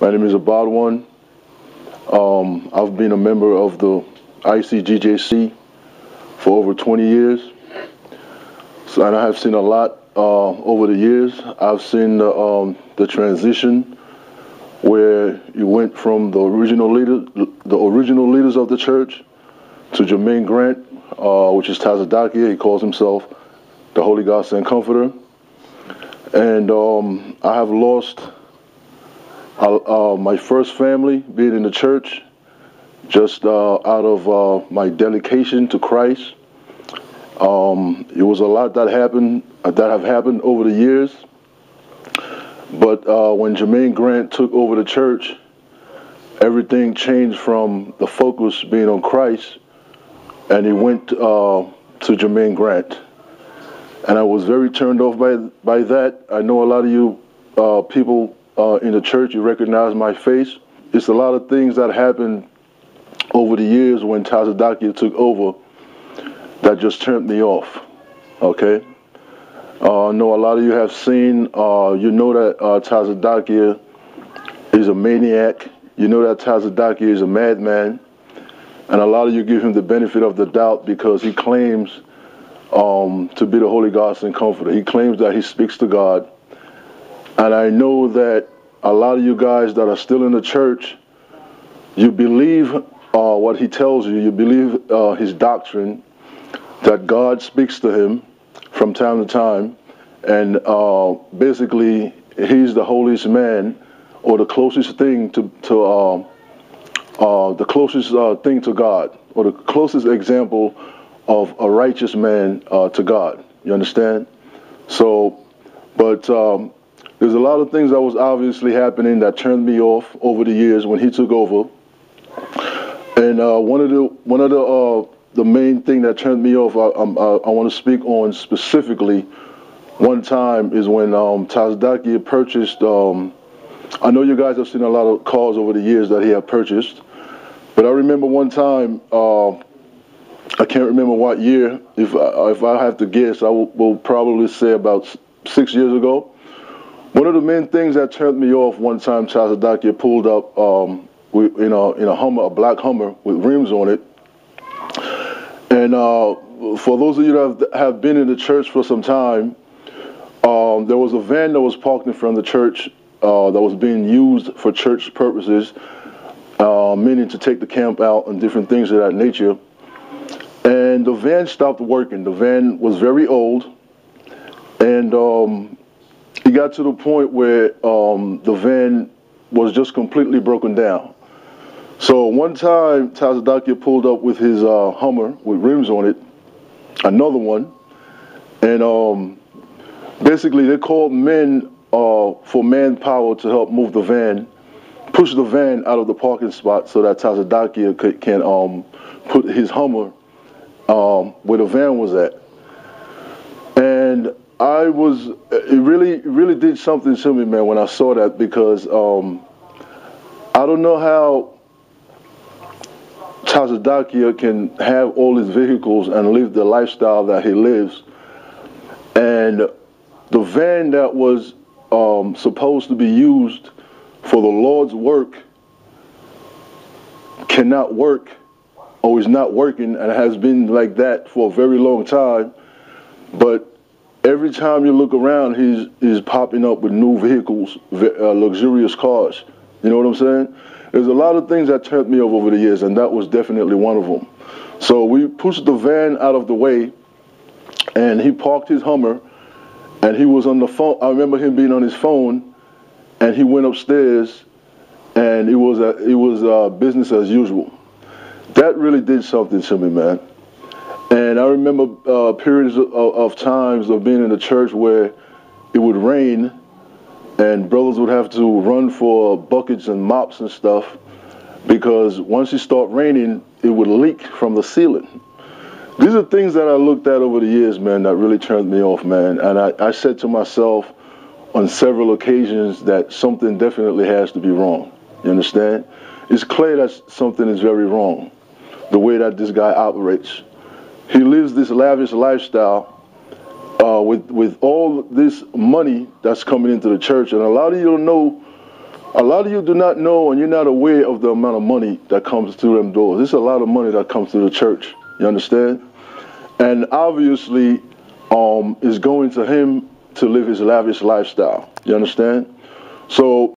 My name is Abadwan. I've been a member of the ICGJC for over 20 years. So, and I have seen a lot over the years. I've seen the transition where you went from the original leaders of the church to Jermaine Grant, which is Tazadakia. He calls himself the Holy God Sent Comforter. And I have lost my first family being in the church just out of my dedication to Christ. It was a lot that have happened over the years. But when Jermaine Grant took over the church, everything changed from the focus being on Christ, and he went to Jermaine Grant. And I was very turned off by that. I know a lot of you people in the church, you recognize my face. It's a lot of things that happened over the years when Tazadakia took over that just turned me off, okay? I know a lot of you have seen, you know that Tazadakia is a maniac. You know that Tazadakia is a madman. And a lot of you give him the benefit of the doubt because he claims to be the Holy God and Comforter. He claims that he speaks to God. And I know that a lot of you guys that are still in the church, you believe what he tells you. You believe his doctrine, that God speaks to him from time to time. And basically, he's the holiest man, or the closest thing to God, or the closest example of a righteous man to God. You understand? So, but there's a lot of things that was obviously happening that turned me off over the years when he took over. And one of the main thing that turned me off, I want to speak on specifically. One time is when Tazadakia purchased. I know you guys have seen a lot of cars over the years that he had purchased, but I remember one time. I can't remember what year. If I have to guess, I will probably say about 6 years ago. One of the main things that turned me off one time, Tazadakia pulled up in a Hummer, a black Hummer with rims on it. And for those of you that have been in the church for some time, there was a van that was parked in front of the church that was being used for church purposes, meaning to take the camp out and different things of that nature. And the van stopped working. The van was very old, and it got to the point where the van was just completely broken down. So one time, Tazadakia pulled up with his Hummer with rims on it, another one, and basically they called men for manpower to help move the van, push the van out of the parking spot so that Tazadakia can put his Hummer where the van was at. And it really did something to me, man, when I saw that, because I don't know how Tazadakia can have all his vehicles and live the lifestyle that he lives, and the van that was supposed to be used for the Lord's work cannot work, or is not working, and has been like that for a very long time. But every time you look around, he's popping up with new vehicles, luxurious cars. You know what I'm saying? There's a lot of things that turned me off over the years, and that was definitely one of them. So we pushed the van out of the way, and he parked his Hummer, and he was on the phone. I remember him being on his phone, and he went upstairs, and it was business as usual. That really did something to me, man. And I remember periods of times of being in the church where it would rain, and brothers would have to run for buckets and mops and stuff, because once it started raining, it would leak from the ceiling. These are things that I looked at over the years, man, that really turned me off, man. And I said to myself on several occasions that something definitely has to be wrong. You understand? It's clear that something is very wrong, the way that this guy operates. He lives this lavish lifestyle with all this money that's coming into the church. And a lot of you don't know A lot of you do not know, and you're not aware of the amount of money that comes through them doors. There's a lot of money that comes through the church. You understand? And obviously, it's going to him to live his lavish lifestyle. You understand? So